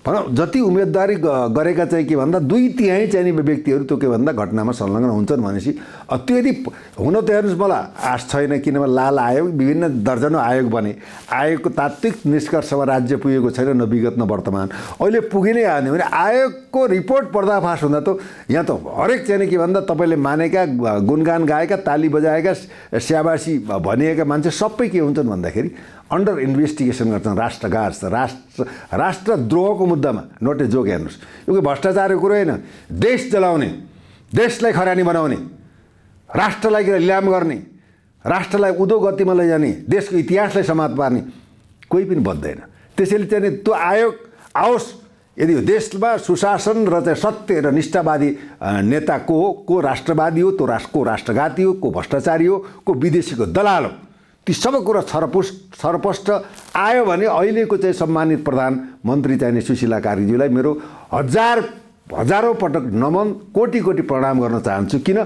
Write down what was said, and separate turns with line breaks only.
भनौँ जति उम्मेदवारी गरेका चाहिँ के भन्दा 2/3 चाहिँ नि व्यक्तिहरू त्यो के भन्दा घटनामा संलग्न हुन्छन् भनेपछि त्यो यदि हुन त हेर्नुहोस् मलाई आश छैन किनभने लाल आयोग विभिन्न दर्जनौं आयोग बने आयोगको तात्विक निष्कर्षमा राज्य पुगेको छैन न विगत न वर्तमान अहिले पुगिनै आयो भने आयोगको रिपोर्ट पर्दाफास हुँदा त यहाँ त हरेक चाहिँ के भन्दा तपाईँले मानेका गुणगान गाएका ताली बजाएका स्याबासी भनिएका मान्छे सबै के हुन्छन् भन्दाखेरि अन्डर इन्भेस्टिगेसन गर्छन् राष्ट्रघात राष्ट्रद्रोहको मुद्दामा नोटे जोग हेर्नुहोस् यो भ्रष्टाचारको कुरो होइन देश जलाउने देशलाई खरानी बनाउने राष्ट्रलाई लिलाम गर्ने राष्ट्रलाई उदो गतिमा लैजाने देशको इतिहासलाई समाप्त पार्ने कोही पनि बन्दैन त्यसैले चाहिँ त्यो आयोग आओस् यदि देशमा सुशासन र चाहिँ सत्य र निष्ठावादी नेता को राष्ट्रवादी हो त्यो को राष्ट्रघाती हो को भ्रष्टाचारी हो को विदेशीको दलाल हो ती सबै कुरा छरपष्ट आयो भने अहिलेको चाहिँ सम्मानित प्रधानमन्त्री चाहिने सुशीला कार्कीज्यूलाई मेरो हजारौं पटक नमन कोटी प्रणाम गर्न चाहन्छु किन